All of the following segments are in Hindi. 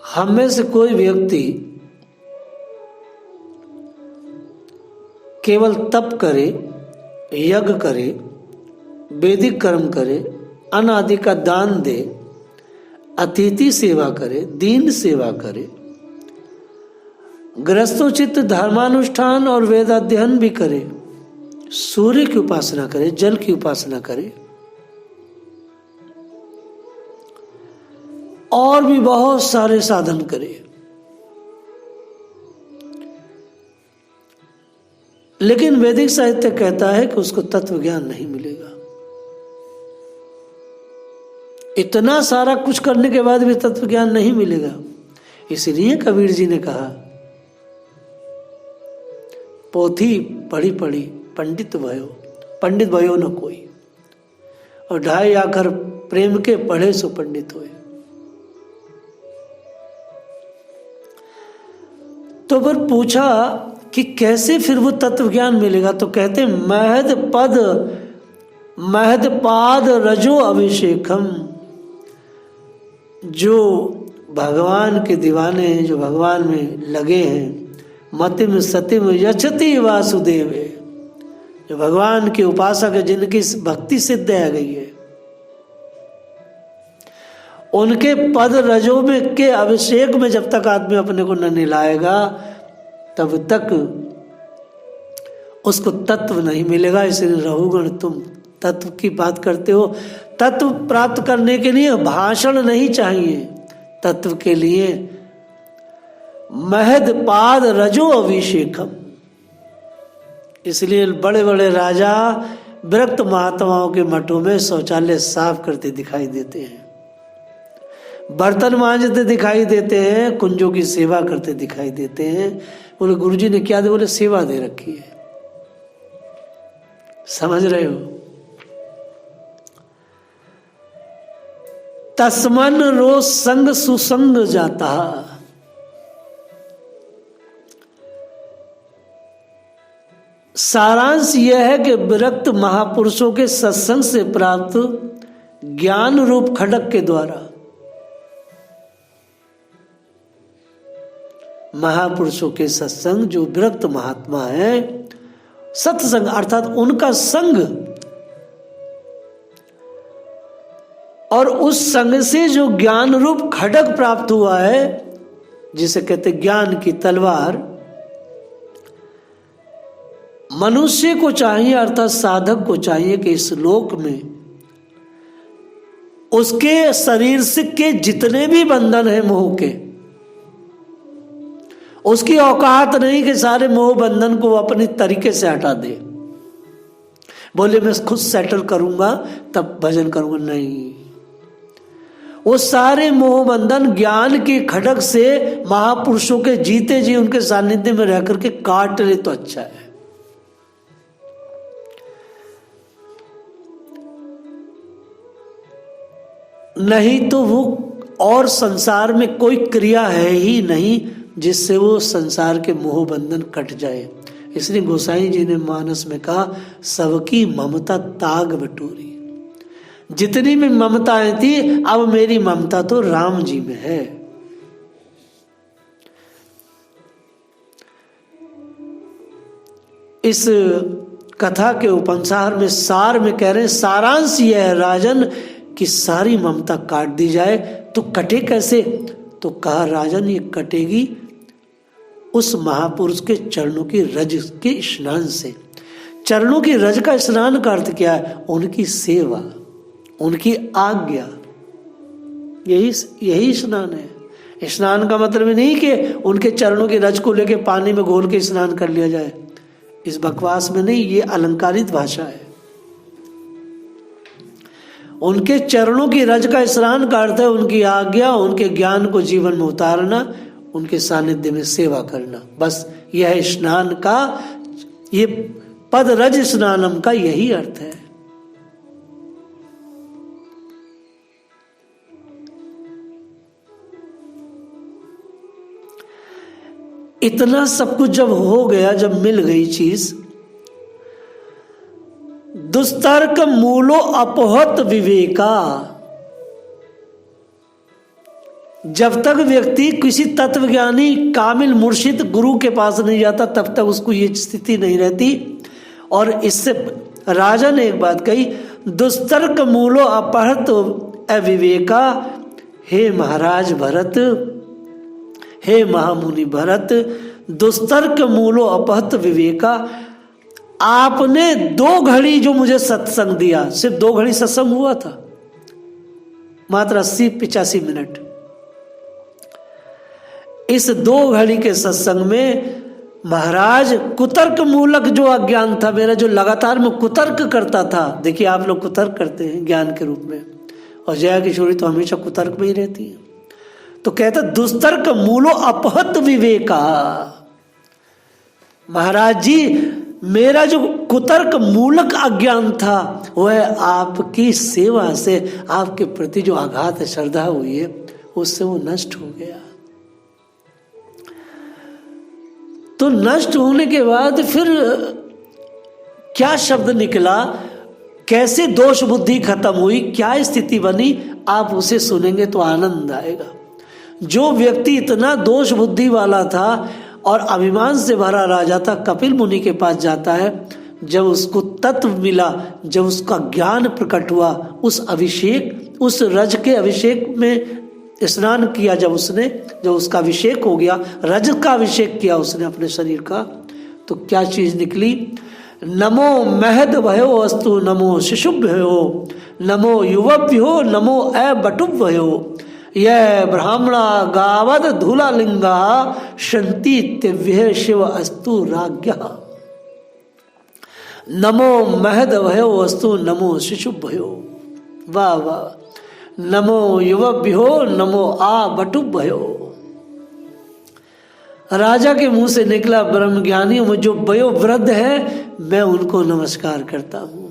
हम में से कोई व्यक्ति केवल तप करे, यज्ञ करे, वैदिक कर्म करे, अन्न आदि का दान दे, अतिथि सेवा करे, दीन सेवा करे, गृहस्थोचित धर्मानुष्ठान और वेदाध्ययन भी करे, सूर्य की उपासना करे, जल की उपासना करे, और भी बहुत सारे साधन करे, लेकिन वैदिक साहित्य कहता है कि उसको तत्व ज्ञान नहीं मिलेगा। इतना सारा कुछ करने के बाद भी तत्व ज्ञान नहीं मिलेगा। इसलिए कबीर जी ने कहा, पोथी पढ़ी पढ़ी पंडित भयो न कोई, और 2.5 आखर प्रेम के पढ़े सो पंडित होए। तो फिर पूछा कि कैसे फिर वो तत्व ज्ञान मिलेगा, तो कहते महद पाद रजो अभिषेकम। जो भगवान के दीवाने हैं, जो भगवान में लगे हैं, मतिम सतिम यचति वासुदेव, जो भगवान के उपासक है, जिनकी भक्ति सिद्ध आ गई है, उनके पद रजो में के अभिषेक में जब तक आदमी अपने को न निलाएगा तब तक उसको तत्व नहीं मिलेगा। इसलिए रहुगण तुम तत्व की बात करते हो। तत्व प्राप्त करने के लिए भाषण नहीं चाहिए, तत्व के लिए महद पाद रजो अभिषेकम। इसलिए बड़े बड़े राजा विरक्त महात्माओं के मठों में शौचालय साफ करते दिखाई देते हैं, बर्तन मांजते दिखाई देते हैं, कुंजों की सेवा करते दिखाई देते हैं। बोले गुरुजी ने क्या दे? बोले सेवा दे रखी है। समझ रहे हो? तस्मन रोज संग सुसंग जाता। सारांश यह है कि विरक्त महापुरुषों के सत्संग से प्राप्त ज्ञान रूप खड्ग के द्वारा, महापुरुषों के सत्संग, जो विरक्त महात्मा है, सत्संग अर्थात उनका संग, और उस संग से जो ज्ञान रूप खड्ग प्राप्त हुआ है, जिसे कहते ज्ञान की तलवार, मनुष्य को चाहिए अर्थात साधक को चाहिए कि इस लोक में उसके शरीर से के जितने भी बंधन है मोह के, उसकी औकात नहीं कि सारे मोह बंधन को अपनी तरीके से हटा दे। बोले मैं खुद सेटल करूंगा तब भजन करूंगा, नहीं। वो सारे मोह बंधन ज्ञान के खड्ग से महापुरुषों के जीते जी उनके सानिध्य में रह करके काट ले तो अच्छा है। नहीं तो वो और संसार में कोई क्रिया है ही नहीं जिससे वो संसार के मोह बंधन कट जाए। इसलिए गोसाई जी ने मानस में कहा, सबकी ममता ताग बटोरी। जितनी भी ममताएं थी, अब मेरी ममता तो राम जी में है। इस कथा के उपसंहार में सार में कह रहे हैं, सारांश यह है राजन कि सारी ममता काट दी जाए। तो कटे कैसे? तो कहा राजन ये कटेगी उस महापुरुष के चरणों की रज के स्नान से। चरणों की रज का स्नान का अर्थ क्या है? उनकी सेवा, उनकी आज्ञा, यही स्नान है। स्नान का मतलब नहीं कि उनके चरणों की रज को लेके पानी में घोल के स्नान कर लिया जाए, इस बकवास में नहीं, ये अलंकारित भाषा है। उनके चरणों की रज का स्नान का अर्थ है उनकी आज्ञा, उनके ज्ञान को जीवन में उतारना, उनके सानिध्य में सेवा करना। बस यह स्नान का, ये पद रज स्नानम का यही अर्थ है। इतना सब कुछ जब हो गया, जब मिल गई चीज, दुस्तर्क मूलो अपहत विवेका। जब तक व्यक्ति किसी तत्वज्ञानी कामिल मुर्शिद गुरु के पास नहीं जाता तब तक उसको ये स्थिति नहीं रहती। और इससे राजा ने एक बात कही, दुस्तर्क मूलो अपहृत अविवेका, हे महाराज भरत, हे महामुनि भरत, दुस्तर्क मूलो अपहृत विवेका, आपने 2 घड़ी जो मुझे सत्संग दिया, सिर्फ 2 घड़ी सत्संग हुआ था, मात्र 80-85 मिनट। इस 2 घड़ी के सत्संग में महाराज कुतर्क मूलक जो अज्ञान था मेरा, जो लगातार मैं कुतर्क करता था, देखिए आप लोग कुतर्क करते हैं ज्ञान के रूप में, और जया किशोरी तो हमेशा कुतर्क में ही रहती है। तो कहता दुस्तर्क मूलो अपहत विवेका, महाराज जी मेरा जो कुतर्क मूलक अज्ञान था वह आपकी सेवा से, आपके प्रति जो आघात श्रद्धा हुई है उससे वो नष्ट हो गया। तो नष्ट होने के बाद फिर क्या शब्द निकला, कैसे दोष बुद्धि खत्म हुई, क्या स्थिति बनी, आप उसे सुनेंगे तो आनंद आएगा। जो व्यक्ति इतना दोष बुद्धि वाला था और अभिमान से भरा राजा था, कपिल मुनि के पास जाता है, जब उसको तत्व मिला, जब उसका ज्ञान प्रकट हुआ, उस अभिषेक, उस रज के अभिषेक में स्नान किया, जब उसका अभिषेक हो गया, रज का अभिषेक किया उसने अपने शरीर का, तो क्या चीज निकली, नमो महद भयो वस्तु, नमो शिशुभ्यो, नमो युवभ्यो, नमो अबटुभ्यो, यह ब्राह्मणा गावद धूलालिंगा शंति तिव्य शिव अस्तु राज्ञ, नमो महद भयो वस्तु, नमो शिशुभ्यो, वाह वाह, नमो युवभ्यो, नमो आ बटुभ्यो। राजा के मुंह से निकला, ब्रह्म ज्ञानियों में जो वयोवृद्ध है मैं उनको नमस्कार करता हूं,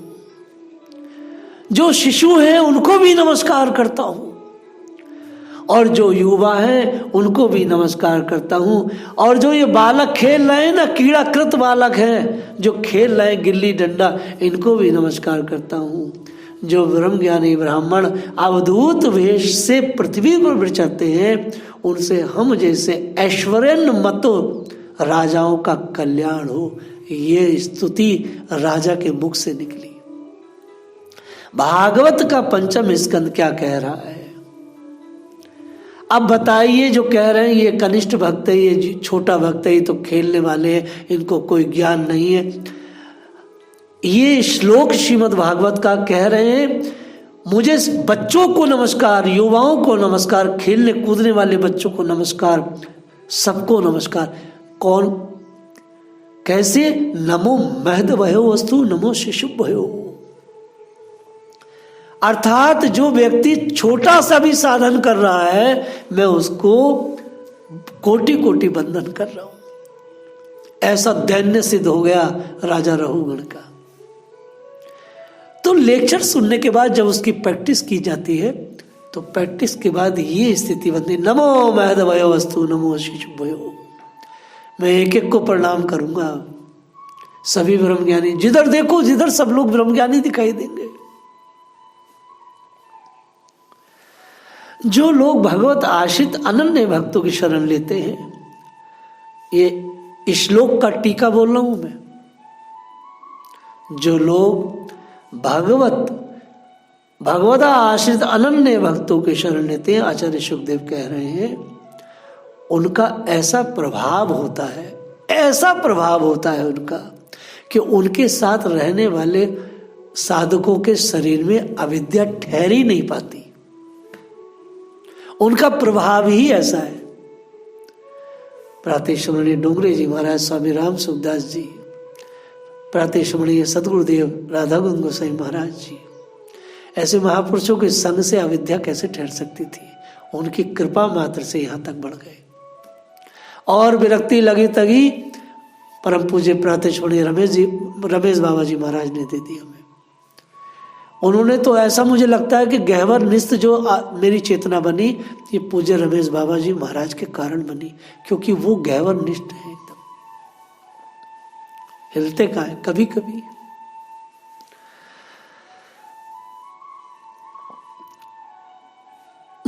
जो शिशु हैं उनको भी नमस्कार करता हूं, और जो युवा हैं उनको भी नमस्कार करता हूं, और जो ये बालक खेल रहे हैं ना, कीड़ाकृत बालक हैं जो खेल रहे हैं गिल्ली डंडा, इनको भी नमस्कार करता हूं। जो ब्रह्म ज्ञानी ब्राह्मण अवधूत वेश से पृथ्वी पर विचरते हैं, उनसे हम जैसे ऐश्वर्यन मतो राजाओं का कल्याण हो, ये स्तुति राजा के मुख से निकली। भागवत का 5वां स्कंद क्या कह रहा है, अब बताइए। जो कह रहे हैं ये कनिष्ठ भक्त है, ये छोटा भक्त है, ये तो खेलने वाले हैं, इनको कोई ज्ञान नहीं है, ये श्लोक श्रीमद् भागवत का कह रहे हैं मुझे बच्चों को नमस्कार, युवाओं को नमस्कार, खेलने कूदने वाले बच्चों को नमस्कार, सबको नमस्कार। कौन, कैसे, नमो महद भयो वस्तु, नमो शिशु भयो, अर्थात जो व्यक्ति छोटा सा भी साधन कर रहा है मैं उसको कोटि कोटि बंधन कर रहा हूं। ऐसा दैन्य सिद्ध हो गया राजा रघुगण का। तो लेक्चर सुनने के बाद जब उसकी प्रैक्टिस की जाती है तो प्रैक्टिस के बाद ये स्थिति बनती, नमो महद भयो वस्तु, नमो शिशु भयो। मैं एक एक को प्रणाम करूंगा, सभी ब्रह्मज्ञानी, जिधर देखो जिधर सब लोग ब्रह्मज्ञानी दिखाई देंगे। जो लोग भगवत आश्रित अनन्य भक्तों की शरण लेते हैं, ये श्लोक का टीका बोल रहा हूं मैं, जो लोग भगवत आश्रित अनन्य भक्तों के शरण लेते हैं, आचार्य सुखदेव कह रहे हैं, उनका ऐसा प्रभाव होता है, ऐसा प्रभाव होता है उनका कि उनके साथ रहने वाले साधकों के शरीर में अविद्या ठहर ही नहीं पाती। उनका प्रभाव ही ऐसा है। प्रातःश्रमणीय डोंगरे जी महाराज, स्वामी राम सुखदास जी, प्रातःश्रमणीय सदगुरुदेव राधा कुंद गोसाई महाराज जी, ऐसे महापुरुषों के संग से अविद्या कैसे ठहर सकती थी? उनकी कृपा मात्र से यहाँ तक बढ़ गए। और विरक्ति लगी तगी परम पूज्य प्रातःश्रमणीय रमेश बाबा जी महाराज ने दे दी हमें। उन्होंने तो ऐसा, मुझे लगता है कि गहवर निष्ठ जो मेरी चेतना बनी, ये पूज्य रमेश बाबा जी महाराज के कारण बनी, क्योंकि वो गहवर निष्ठ है, एकदम हिलते का है कभी कभी।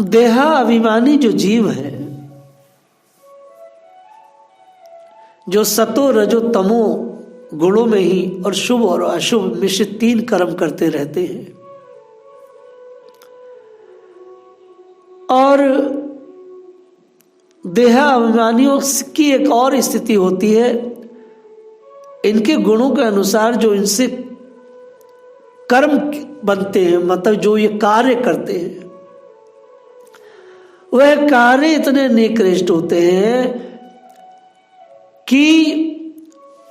देहाभिमानी जो जीव है, जो सतो रजो तमो गुणों में ही और शुभ और अशुभ मिश्रित 3 कर्म करते रहते हैं, और देहाभिमानियों की एक और स्थिति होती है, इनके गुणों के अनुसार जो इनसे कर्म बनते हैं, मतलब जो ये कार्य करते हैं, वह कार्य इतने निकृष्ट होते हैं कि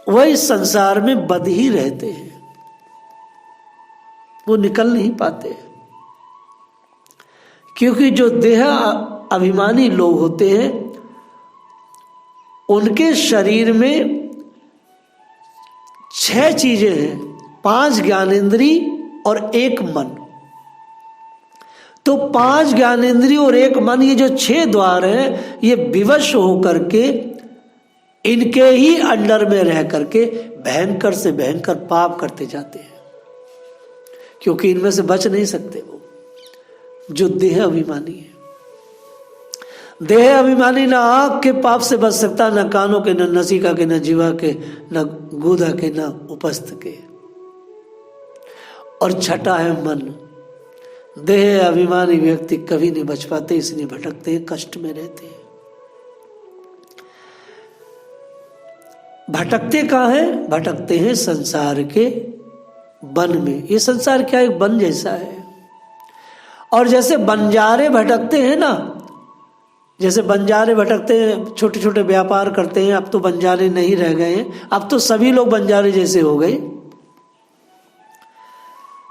वह इस संसार में बंध ही रहते हैं, वो निकल नहीं पाते। क्योंकि जो देह अभिमानी लोग होते हैं, उनके शरीर में 6 चीजें हैं, 5 ज्ञानेंद्री और 1 मन। तो 5 ज्ञानेंद्री और 1 मन, ये जो 6 द्वार हैं, ये विवश होकर के इनके ही अंडर में रह करके भयंकर से भयंकर पाप करते जाते हैं, क्योंकि इनमें से बच नहीं सकते वो जो देह अभिमानी है। देह अभिमानी ना आँख के पाप से बच सकता, ना कानों के, ना नसिका के, ना जीवा के, ना गुदा के, ना उपस्थ के। और छठा है मन। देह अभिमानी व्यक्ति कभी नहीं बच पाते, इसलिए भटकते हैं, कष्ट में रहते हैं। भटकते कहाँ हैं? भटकते हैं संसार के वन में। ये संसार क्या एक वन जैसा है। और जैसे बंजारे भटकते हैं ना, जैसे बंजारे भटकते हैं, छोटे छोटे व्यापार करते हैं। अब तो बंजारे नहीं रह गए हैं, अब तो सभी लोग बंजारे जैसे हो गए।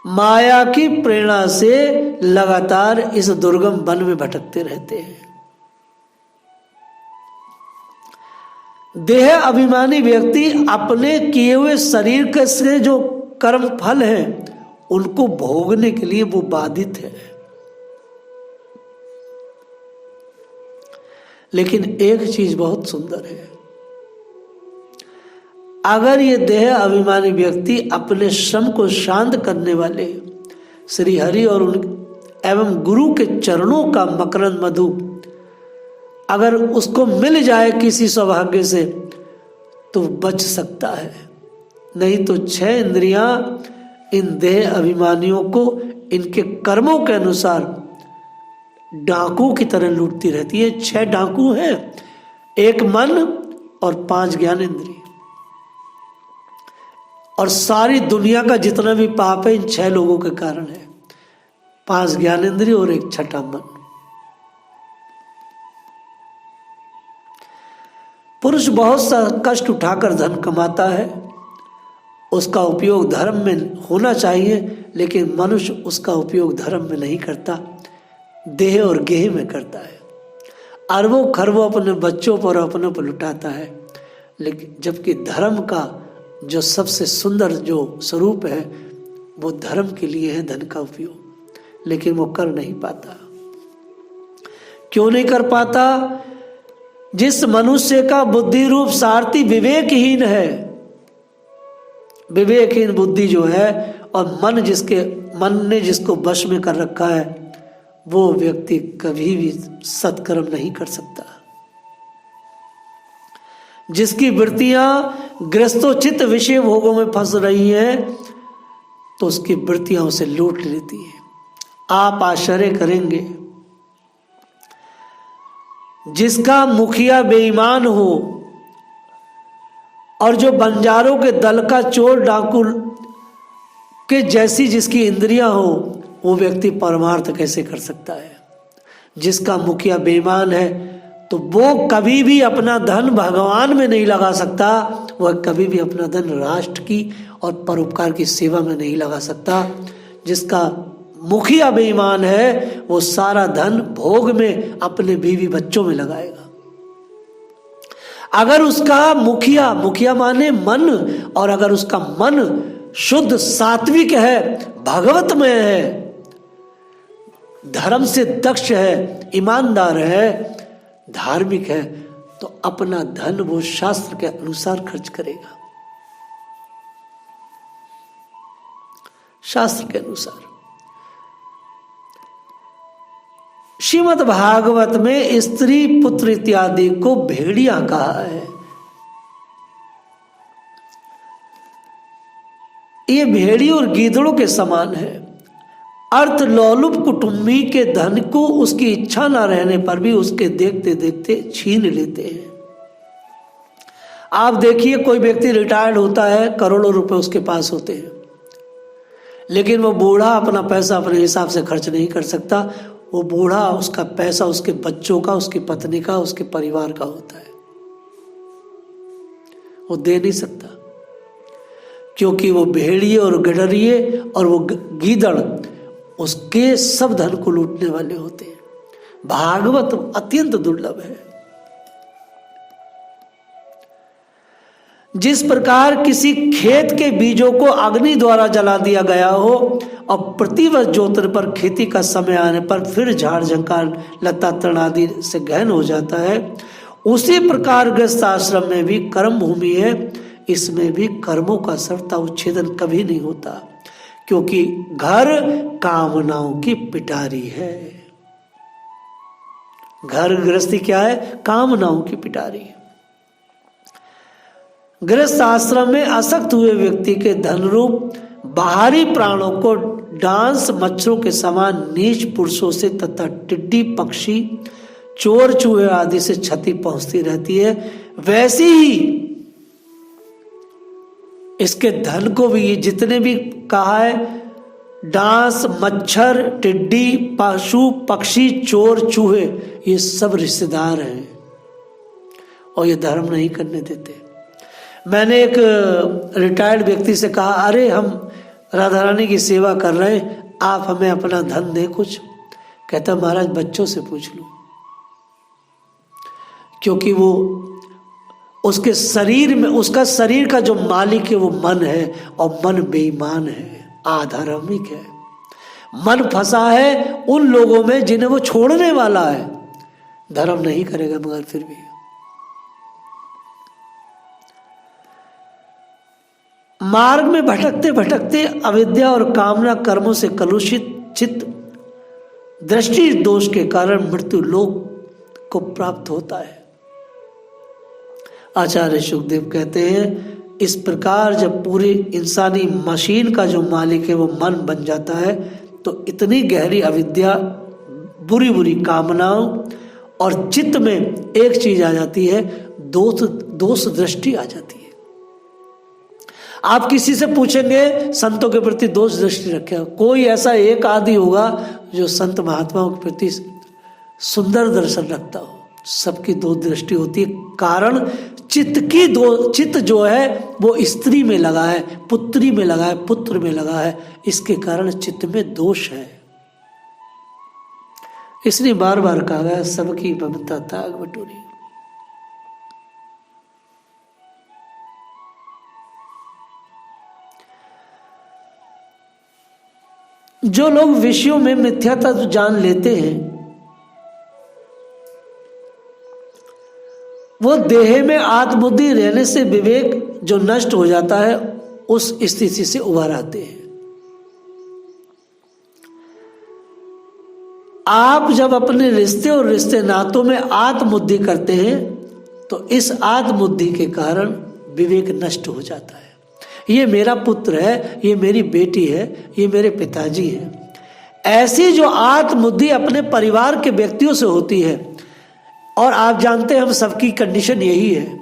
माया की प्रेरणा से लगातार इस दुर्गम वन में भटकते रहते हैं। देह अभिमानी व्यक्ति अपने किए हुए शरीर के से जो कर्म फल है उनको भोगने के लिए वो बाधित है। लेकिन एक चीज बहुत सुंदर है, अगर ये देह अभिमानी व्यक्ति अपने श्रम को शांत करने वाले श्री हरि और एवं गुरु के चरणों का मकरंद मधु अगर उसको मिल जाए किसी सौभाग्य से तो बच सकता है। नहीं तो 6 इंद्रियां इन देह अभिमानियों को इनके कर्मों के अनुसार डाकू की तरह लूटती रहती है। 6 डाकू हैं, 1 मन और 5 ज्ञानेंद्रिय। और सारी दुनिया का जितना भी पाप है इन 6 लोगों के कारण है। 5 ज्ञानेंद्रिय और 1 छठा मन। पुरुष बहुत सा कष्ट उठाकर धन कमाता है, उसका उपयोग धर्म में होना चाहिए, लेकिन मनुष्य उसका उपयोग धर्म में नहीं करता, देह और गेह में करता है। अरबों खरबों अपने बच्चों पर अपनों पर लुटाता है। लेकिन जबकि धर्म का जो सबसे सुंदर जो स्वरूप है वो धर्म के लिए है धन का उपयोग, लेकिन वो कर नहीं पाता। क्यों नहीं कर पाता? जिस मनुष्य का बुद्धि रूप सारथी विवेकहीन है, विवेकहीन बुद्धि जो है और मन ने जिसको वश में कर रखा है, वो व्यक्ति कभी भी सत्कर्म नहीं कर सकता। जिसकी वृत्तियां गृहस्थोचित विषय भोगों में फंस रही हैं तो उसकी वृत्तियां उसे लूट लेती है। आप आश्चर्य करेंगे, जिसका मुखिया बेईमान हो और जो बंजारों के दल का चोर डाकू के जैसी जिसकी इंद्रियां हो, वो व्यक्ति परमार्थ कैसे कर सकता है? जिसका मुखिया बेईमान है तो वो कभी भी अपना धन भगवान में नहीं लगा सकता, वह कभी भी अपना धन राष्ट्र की और परोपकार की सेवा में नहीं लगा सकता। जिसका मुखिया बेईमान है वो सारा धन भोग में अपने बीवी बच्चों में लगाएगा। अगर उसका मुखिया माने मन, और अगर उसका मन शुद्ध सात्विक है, भगवतमय है, धर्म से दक्ष है, ईमानदार है, धार्मिक है, तो अपना धन वो शास्त्र के अनुसार खर्च करेगा, शास्त्र के अनुसार। श्रीमद् भागवत में स्त्री पुत्र इत्यादि को भेड़िया कहा है। ये भेड़ी और गीदड़ों के समान है। अर्थ लोलुप कुटुंबी के धन को उसकी इच्छा न रहने पर भी उसके देखते देखते छीन लेते हैं। आप देखिए, कोई व्यक्ति रिटायर्ड होता है, करोड़ों रुपए उसके पास होते हैं, लेकिन वो बूढ़ा अपना पैसा अपने हिसाब से खर्च नहीं कर सकता। वो बूढ़ा, उसका पैसा उसके बच्चों का, उसकी पत्नी का, उसके परिवार का होता है। वो दे नहीं सकता, क्योंकि वो भेड़िए और गडरिए और वो गीदड़ उसके सब धन को लूटने वाले होते हैं। भागवत अत्यंत दुर्लभ है। जिस प्रकार किसी खेत के बीजों को अग्नि द्वारा जला दिया गया हो और प्रतिवर्ष जोतने पर खेती का समय आने पर फिर झाड़ झंकार लता तृण आदि से गहन हो जाता है, उसी प्रकार गृहस्थ आश्रम में भी कर्म भूमि है। इसमें भी कर्मों का सर्वथा उच्छेदन कभी नहीं होता, क्योंकि घर कामनाओं की पिटारी है। घर गृहस्थी क्या है? कामनाओं की पिटारी। गृहस्थ आश्रम में आसक्त हुए व्यक्ति के धन रूप बाहरी प्राणों को डांस मच्छरों के समान नीच पुरुषों से तथा टिड्डी पक्षी चोर चूहे आदि से क्षति पहुंचती रहती है, वैसी ही इसके धन को भी, जितने भी कहा है, डांस मच्छर टिड्डी पशु पक्षी चोर चूहे, ये सब रिश्तेदार हैं और ये धर्म नहीं करने देते। मैंने एक रिटायर्ड व्यक्ति से कहा, अरे हम राधा रानी की सेवा कर रहे हैं, आप हमें अपना धन दें कुछ। कहता, महाराज बच्चों से पूछ लो, क्योंकि वो उसके शरीर में, उसका शरीर का जो मालिक है वो मन है, और मन बेईमान है, आधार्मिक है। मन फंसा है उन लोगों में जिन्हें वो छोड़ने वाला है। धर्म नहीं करेगा मगर फिर भी। मार्ग में भटकते भटकते अविद्या और कामना कर्मों से कलुषित चित्त दृष्टि दोष के कारण मृत्यु लोक को प्राप्त होता है। आचार्य सुखदेव कहते हैं, इस प्रकार जब पूरी इंसानी मशीन का जो मालिक है वो मन बन जाता है, तो इतनी गहरी अविद्या, बुरी बुरी कामनाओं और चित्त में एक चीज आ जाती है, दोष दृष्टि आ जाती है। आप किसी से पूछेंगे संतों के प्रति दोष दृष्टि रखे, कोई ऐसा एक आदि होगा जो संत महात्माओं के प्रति सुंदर दर्शन रखता हो। सबकी दो दृष्टि होती है। कारण चित्त जो है वो स्त्री में लगा है, पुत्री में लगा है, पुत्र में लगा है, इसके कारण चित्त में दोष है। इसलिए बार बार कहा गया, सबकी ममता त्याग बटोरी। जो लोग विषयों में मिथ्या तत्व जान लेते हैं, वो देह में आत्मबुद्धि रहने से विवेक जो नष्ट हो जाता है, उस स्थिति से उभर आते हैं। आप जब अपने रिश्ते और रिश्ते नातों में आत्मबुद्धि करते हैं, तो इस आत्मबुद्धि के कारण विवेक नष्ट हो जाता है। ये मेरा पुत्र है, ये मेरी बेटी है, ये मेरे पिताजी हैं। ऐसी जो आत्मबुद्धि अपने परिवार के व्यक्तियों से होती है, और आप जानते हैं हम सबकी कंडीशन यही है,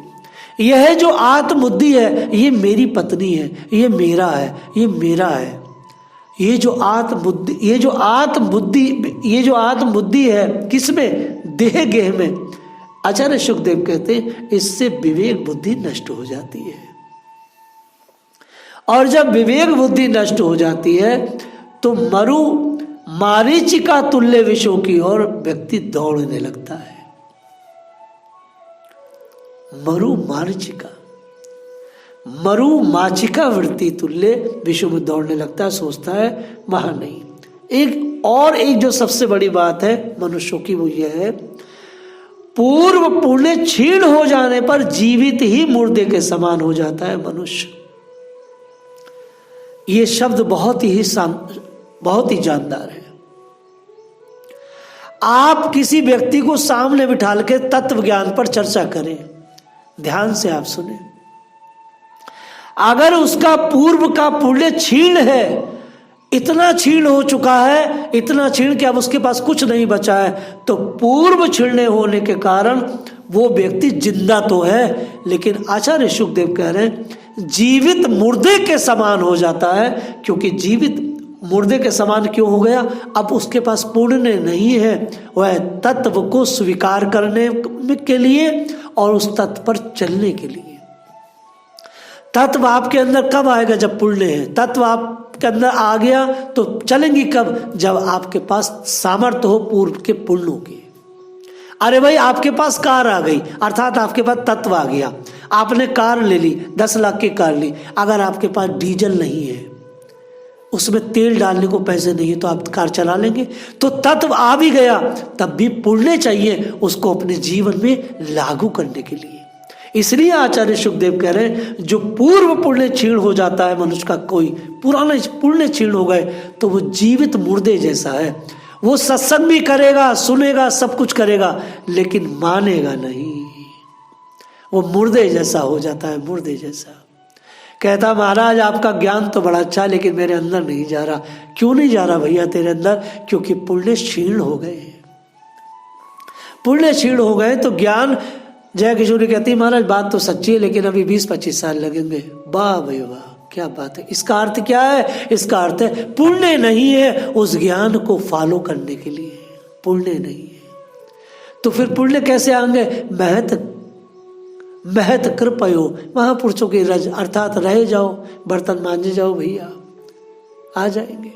यह जो आत्मबुद्धि है, ये मेरी पत्नी है, ये मेरा है, ये मेरा है। ये जो आत्मबुद्धि है, किसमें? देह गेह में। आचार्य सुखदेव कहते हैं, इससे विवेक बुद्धि नष्ट हो जाती है। और जब विवेक बुद्धि नष्ट हो जाती है, तो मरु मारीचिका तुल्य विषयों की ओर व्यक्ति दौड़ने लगता है। मरु माचिका वृत्ति तुल्य विषयों में दौड़ने लगता है, सोचता है वहां नहीं। एक जो सबसे बड़ी बात है मनुष्यों की, वो यह है, पूर्व पुण्य क्षीण हो जाने पर जीवित ही मुर्दे के समान हो जाता है मनुष्य। ये शब्द बहुत ही जानदार है। आप किसी व्यक्ति को सामने बिठा के तत्व ज्ञान पर चर्चा करें, ध्यान से आप सुने, अगर उसका पूर्व का पुण्य क्षीण है, इतना क्षीण हो चुका है, इतना क्षीण कि अब उसके पास कुछ नहीं बचा है, तो पूर्व क्षीण होने के कारण वो व्यक्ति जिंदा तो है, लेकिन आचार्य शुकदेव कह रहे हैं जीवित मुर्दे के समान हो जाता है। क्योंकि जीवित मुर्दे के समान क्यों हो गया? अब उसके पास पुण्य नहीं है वह तत्व को स्वीकार करने के लिए और उस तत्व पर चलने के लिए। तत्व आपके अंदर कब आएगा? जब पुण्य है। तत्व आपके अंदर आ गया तो चलेंगी कब? जब आपके पास सामर्थ्य हो पूर्व के पुण्यों की। अरे भाई आपके पास कार आ गई, अर्थात आपके पास तत्व आ गया, आपने कार ले ली, 10 लाख की कार ली, अगर आपके पास डीजल नहीं है, उसमें तेल डालने को पैसे नहीं है, तो आप कार चला लेंगे? तो तत्व आ भी गया, तब भी पुण्य चाहिए उसको अपने जीवन में लागू करने के लिए। इसलिए आचार्य शुकदेव कह रहे हैं जो पूर्व पुण्य क्षीण हो जाता है मनुष्य का, कोई पुराने पुण्य क्षीण हो गए तो वो जीवित मुर्दे जैसा है। वो सत्संग भी करेगा, सुनेगा, सब कुछ करेगा, लेकिन मानेगा नहीं, वो मुर्दे जैसा हो जाता है, मुर्दे जैसा। कहता महाराज आपका ज्ञान तो बड़ा अच्छा है लेकिन मेरे अंदर नहीं जा रहा। क्यों नहीं जा रहा भैया तेरे अंदर? क्योंकि पुण्य क्षीण हो गए, पुण्य क्षीण हो गए तो ज्ञान। जय किशोरी कहती महाराज बात तो सच्ची है लेकिन अभी 20-25 साल लगेंगे। वाह भाई वाह, क्या बात है। इसका अर्थ क्या है? इसका अर्थ है पुण्य नहीं है उस ज्ञान को फॉलो करने के लिए, पुण्य नहीं है। तो फिर पुण्य कैसे आएंगे? महत कृपयो, महापुरुषों की रज, अर्थात रह जाओ, बर्तन मांजे जाओ भैया, आ जाएंगे।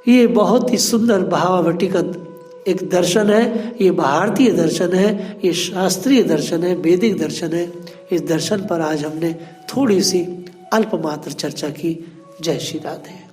ये बहुत ही सुंदर भावावटी का एक दर्शन है, ये भारतीय दर्शन है, ये शास्त्रीय दर्शन है, वैदिक दर्शन है। इस दर्शन पर आज हमने थोड़ी सी अल्पमात्र चर्चा की। जय श्री राधे।